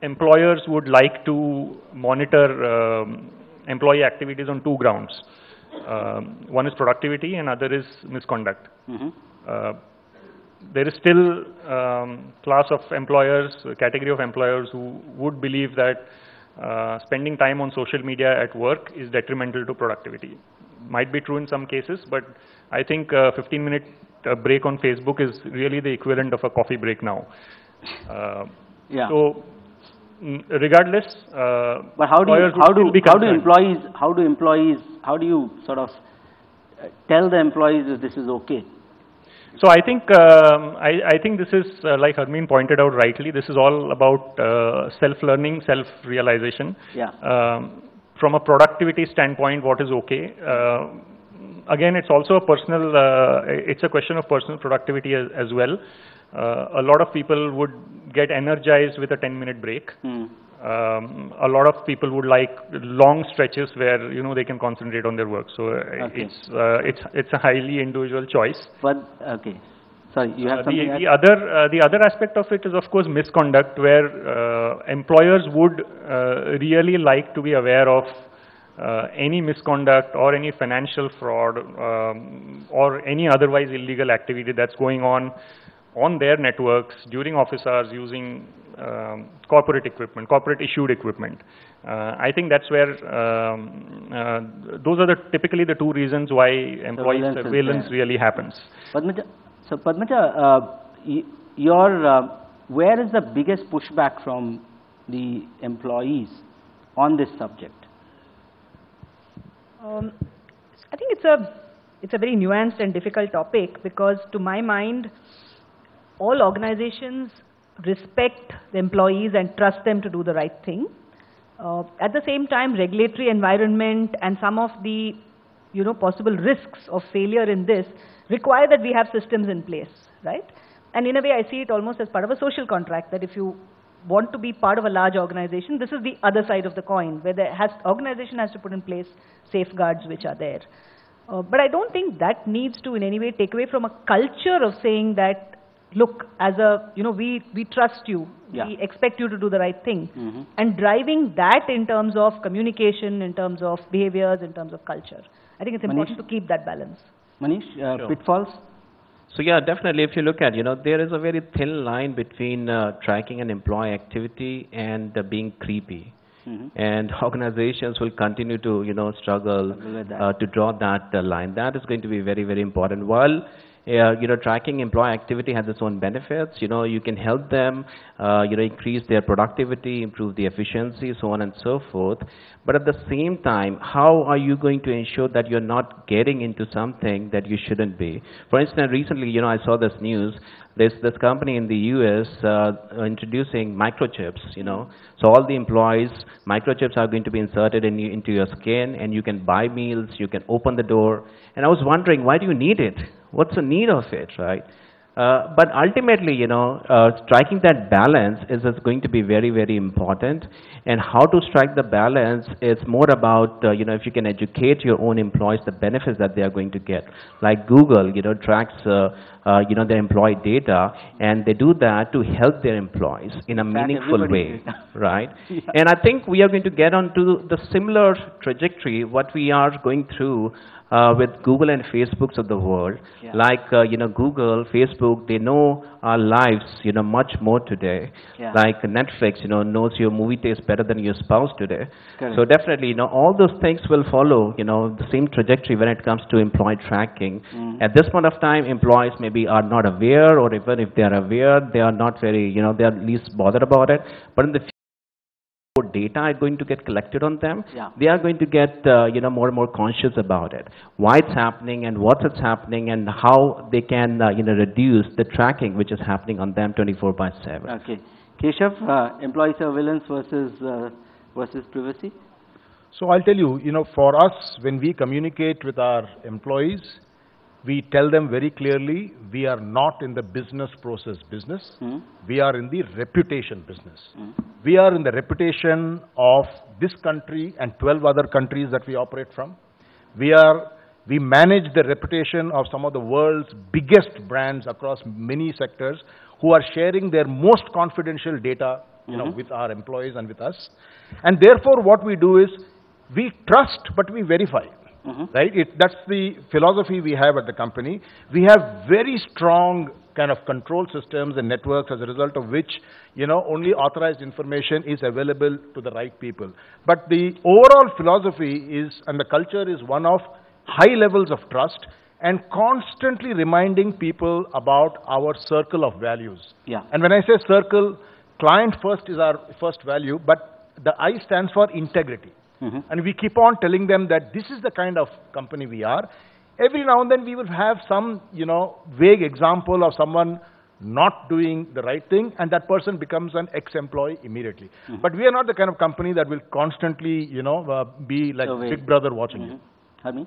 employers would like to monitor employee activities on two grounds. One is productivity and other is misconduct. There is still class of employers, category of employers who would believe that spending time on social media at work is detrimental to productivity. Might be true in some cases, but I think a 15-minute break on Facebook is really the equivalent of a coffee break now. So, regardless, but how do you sort of tell the employees that this is okay? So I think I think this is like Harmeen pointed out rightly. This is all about self-learning, self-realization. From a productivity standpoint, what is okay? Again, it's also a personal. It's a question of personal productivity as well. A lot of people would get energized with a 10-minute break. A lot of people would like long stretches where they can concentrate on their work. So it's a highly individual choice. But okay, sorry, you have something. The other aspect of it is of course misconduct, where employers would really like to be aware of any misconduct or any financial fraud or any otherwise illegal activity that's going on their networks during office hours using corporate equipment, corporate issued equipment. I think that's where those are typically the two reasons why employee surveillance really happens. Padmaja, where is the biggest pushback from the employees on this subject? I think it's a very nuanced and difficult topic, because to my mind, all organizations respect the employees and trust them to do the right thing. At the same time, regulatory environment and some of the possible risks of failure in this require that we have systems in place, right? And in a way, I see it almost as part of a social contract, that if you want to be part of a large organization, this is the other side of the coin, where the organization has to put in place safeguards which are there. But I don't think that needs to in any way take away from a culture of saying that, look, as a, we trust you, we expect you to do the right thing. And driving that in terms of communication, in terms of behaviors, in terms of culture. I think it's important to keep that balance. Manish, pitfalls? So yeah, definitely if you look at, there is a very thin line between tracking an employee activity and being creepy. And organizations will continue to, struggle to draw that line. That is going to be very, very important. While tracking employee activity has its own benefits. You can help them, increase their productivity, improve the efficiency, so on and so forth. But at the same time, how are you going to ensure that you're not getting into something that you shouldn't be? For instance, recently, I saw this news. There's this company in the US introducing microchips, So all the employees, microchips are going to be inserted into your skin, and you can buy meals, you can open the door. And I was wondering, why do you need it? What's the need of it, right? But ultimately, striking that balance is going to be very, very important. And how to strike the balance is more about, if you can educate your own employees the benefits that they are going to get. Like Google, tracks, their employee data, and they do that to help their employees in a meaningful way, right? And I think we are going to get onto the similar trajectory, what we are going through with Google and Facebooks of the world. Like, Google, Facebook, they know our lives, much more today. Like Netflix, knows your movie taste better than your spouse today. So definitely, all those things will follow, the same trajectory when it comes to employee tracking. At this point of time, employees maybe are not aware, or even if they are aware, they are not very, they are least bothered about it. But in the data are going to get collected on them, they are going to get more and more conscious about it. Why it's happening and what it's happening, and how they can reduce the tracking which is happening on them 24/7. Okay, Keshav, employee surveillance versus privacy. So I'll tell you, for us, when we communicate with our employees, we tell them very clearly, we are not in the business process business. We are in the reputation business. We are in the reputation of this country and 12 other countries that we operate from. We manage the reputation of some of the world's biggest brands across many sectors who are sharing their most confidential data, with our employees and with us. And therefore, what we do is we trust, but we verify. Right? That's the philosophy we have at the company. We have very strong kind of control systems and networks, as a result of which, only authorized information is available to the right people. But the overall philosophy is, and the culture is one of high levels of trust and constantly reminding people about our circle of values. Yeah. And when I say circle, client first is our first value, but the I stands for integrity. And we keep on telling them that this is the kind of company we are. Every now and then we will have some, vague example of someone not doing the right thing, and that person becomes an ex-employee immediately. But we are not the kind of company that will constantly, be like Big Brother watching you. Harmeen?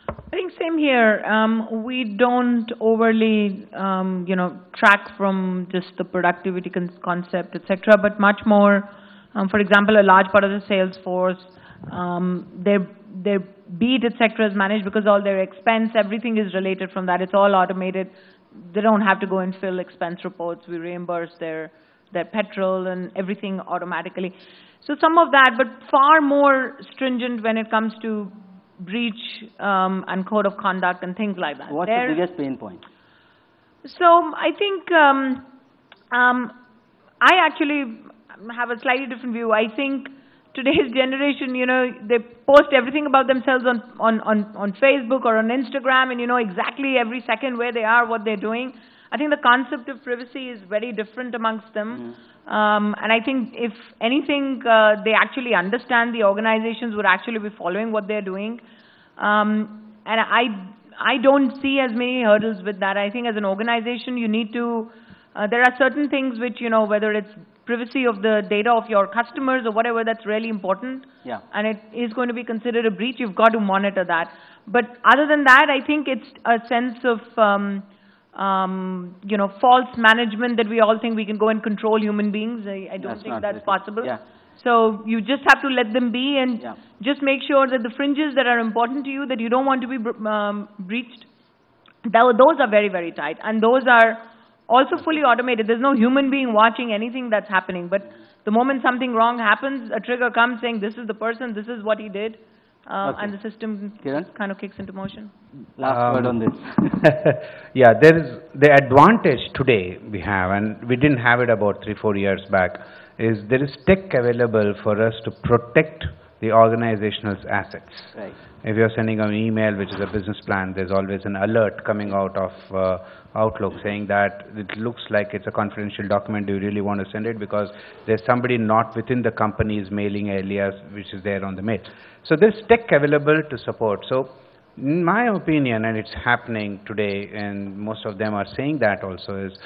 I think same here. We don't overly, track from just the productivity concept, etc., but much more. For example, a large part of the sales force, their beat, etc., is managed because all their expense, everything is related from that. It's all automated. They don't have to go and fill expense reports. We reimburse their petrol and everything automatically. So some of that, but far more stringent when it comes to breach and code of conduct and things like that. What's the biggest pain point? So I think I actually have a slightly different view. I think today's generation, they post everything about themselves on Facebook or on Instagram, and exactly every second where they are, what they're doing. I think the concept of privacy is very different amongst them. And I think if anything, they actually understand the organizations would actually be following what they're doing. And I don't see as many hurdles with that. I think as an organization, you need to, there are certain things which, whether it's privacy of the data of your customers or whatever, that's really important. Yeah. And it is going to be considered a breach. You've got to monitor that. But other than that, I think it's a sense of, false management that we all think we can go and control human beings. I don't think that's possible. Yeah. So you just have to let them be and just make sure that the fringes that are important to you, that you don't want to be breached, those are very, very tight. And those are also fully automated. There's no human being watching anything that's happening. But the moment something wrong happens, a trigger comes saying, this is the person, this is what he did. And the system kind of kicks into motion. Last word on this. Yeah, there is the advantage today we have, and we didn't have it about 3-4 years back, is there is tech available for us to protect the organization's assets. Right. If you're sending an email, which is a business plan, there's always an alert coming out of Outlook saying that it looks like it's a confidential document. Do you really want to send it? Because there's somebody not within the company's mailing alias which is there on the mail. So there's tech available to support. So in my opinion, and it's happening today, and most of them are saying that also, is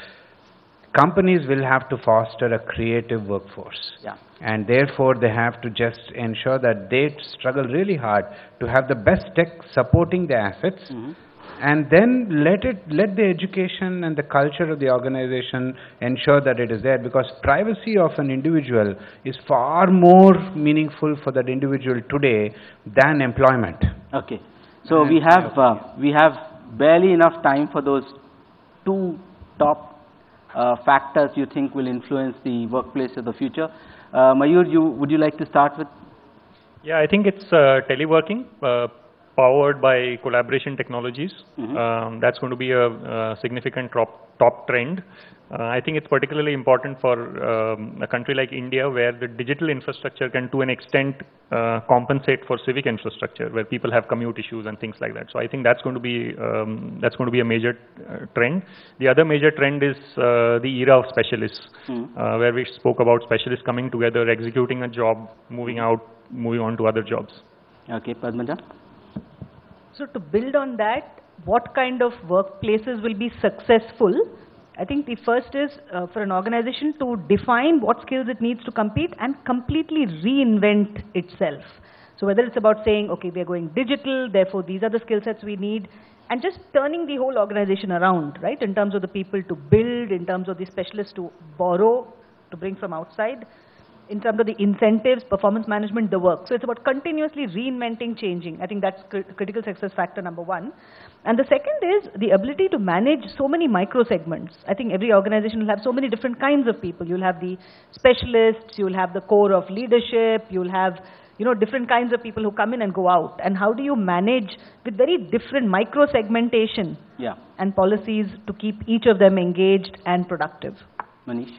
companies will have to foster a creative workforce. Yeah. And therefore, they have to just ensure that they struggle really hard to have the best tech supporting the assets, and then let the education and the culture of the organization ensure that it is there, because privacy of an individual is far more meaningful for that individual today than employment. Okay. So we have barely enough time for those two top factors you think will influence the workplace of the future. Mayur, would you like to start with? Yeah, I think it's teleworking, powered by collaboration technologies. That's going to be a significant top trend. I think it's particularly important for a country like India, where the digital infrastructure can, to an extent, compensate for civic infrastructure, where people have commute issues and things like that. So I think that's going to be a major trend. The other major trend is the era of specialists, where we spoke about specialists coming together, executing a job, moving on to other jobs. Okay, Padmaja. So to build on that, what kind of workplaces will be successful? I think the first is for an organization to define what skills it needs to compete and completely reinvent itself. So whether it's about saying, okay, we are going digital, therefore these are the skill sets we need, and just turning the whole organization around, right, in terms of the people to build, in terms of the specialists to borrow, to bring from outside, in terms of the incentives, performance management, the work. So it's about continuously reinventing, changing. I think that's critical success factor number one. And the second is the ability to manage so many micro segments. I think every organization will have so many different kinds of people. You'll have the specialists, you'll have the core of leadership, you'll have, you know, different kinds of people who come in and go out. And how do you manage with very different micro segmentation and policies to keep each of them engaged and productive? Manish?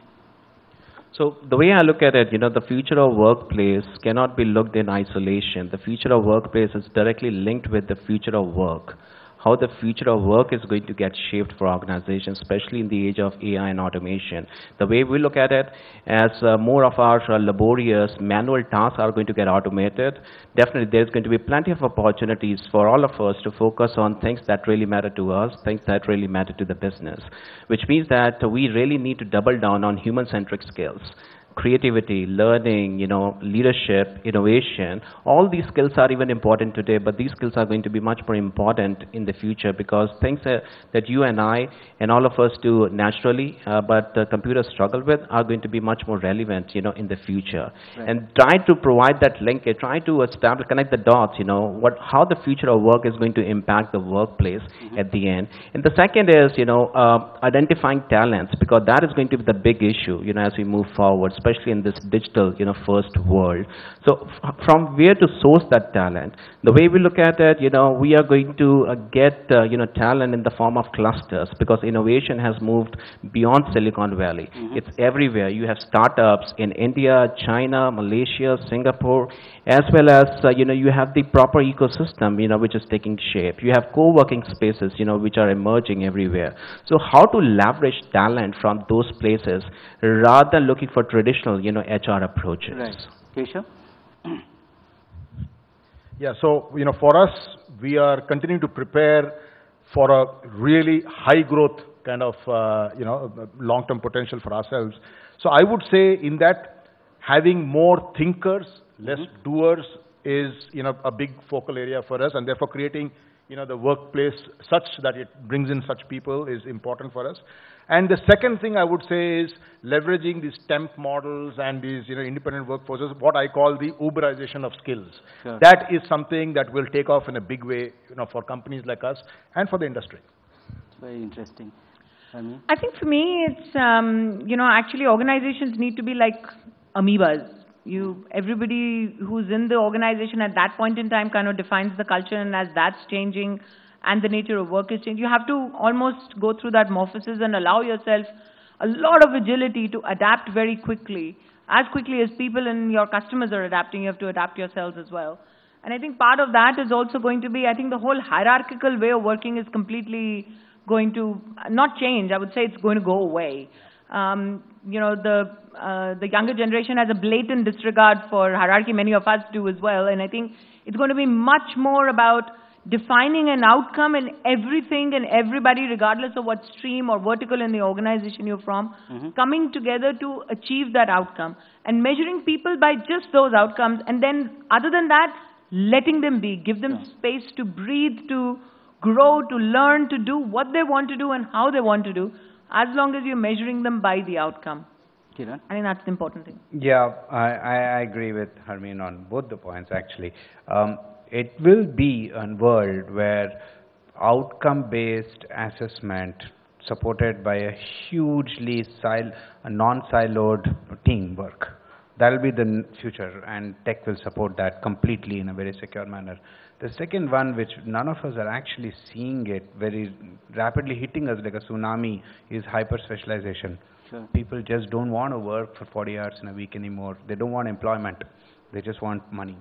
So the way I look at it, the future of workplace cannot be looked in isolation. The future of workplace is directly linked with the future of work. How the future of work is going to get shaped for organizations, especially in the age of AI and automation. The way we look at it, as more of our laborious manual tasks are going to get automated, definitely there's going to be plenty of opportunities for all of us to focus on things that really matter to us, things that really matter to the business, which means that we really need to double down on human-centric skills. Creativity, learning, leadership, innovation, all these skills are even important today, but these skills are going to be much more important in the future because things that you and I and all of us do naturally, but computers struggle with, are going to be much more relevant, in the future. Right. And try to provide that linkage, try to establish, connect the dots, how the future of work is going to impact the workplace at the end. And the second is, identifying talents, because that is going to be the big issue, as we move forward, especially in this digital, first world. So from where to source that talent? The way we look at it, we are going to get, talent in the form of clusters, because innovation has moved beyond Silicon Valley. It's everywhere. You have startups in India, China, Malaysia, Singapore, as well as, you have the proper ecosystem, which is taking shape. You have co-working spaces, which are emerging everywhere. So how to leverage talent from those places rather than looking for traditional, HR approaches. Right. Keshav? Yeah, so, for us, we are continuing to prepare for a really high growth kind of, long-term potential for ourselves. So I would say in that having more thinkers, less doers is, a big focal area for us, and therefore creating, the workplace such that it brings in such people is important for us. And the second thing I would say is leveraging these temp models and these, independent workforces, what I call the Uberization of skills. Sure. That is something that will take off in a big way, for companies like us and for the industry. It's very interesting. I think for me, it's, actually organizations need to be like amoebas. Everybody who's in the organization at that point in time kind of defines the culture, and as that's changing and the nature of work is changing, you have to almost go through that morphosis and allow yourself a lot of agility to adapt very quickly. As quickly as people and your customers are adapting, you have to adapt yourselves as well. And I think part of that is also going to be, I think the whole hierarchical way of working is completely going to not change. I would say it's going to go away. The younger generation has a blatant disregard for hierarchy. Many of us do as well. And I think it's going to be much more about defining an outcome in everything and everybody, regardless of what stream or vertical in the organization you're from, coming together to achieve that outcome and measuring people by just those outcomes. And then, other than that, letting them be, give them space to breathe, to grow, to learn, to do what they want to do and how they want to do, as long as you're measuring them by the outcome. Kiran? I think that's the important thing. Yeah, I agree with Harmeen on both the points, actually. It will be a world where outcome-based assessment supported by a hugely non-siloed teamwork. That will be the future, and tech will support that completely in a very secure manner. The second one, which none of us are actually seeing it very rapidly hitting us like a tsunami, is hyper-specialization. Sure. People just don't want to work for 40 hours in a week anymore. They don't want employment. They just want money.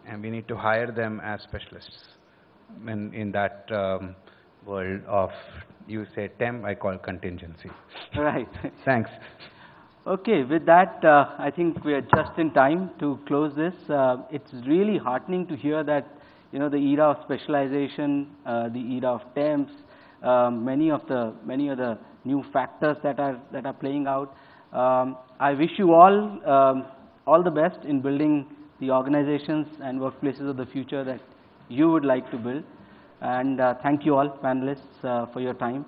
And we need to hire them as specialists. In that world of, you say temp, I call contingency. Right. Thanks. Okay, with that, I think we are just in time to close this. It's really heartening to hear that, the era of specialization, the era of temps, many of the new factors that are playing out. I wish you all the best in building the organizations and workplaces of the future that you would like to build. And thank you all panelists for your time.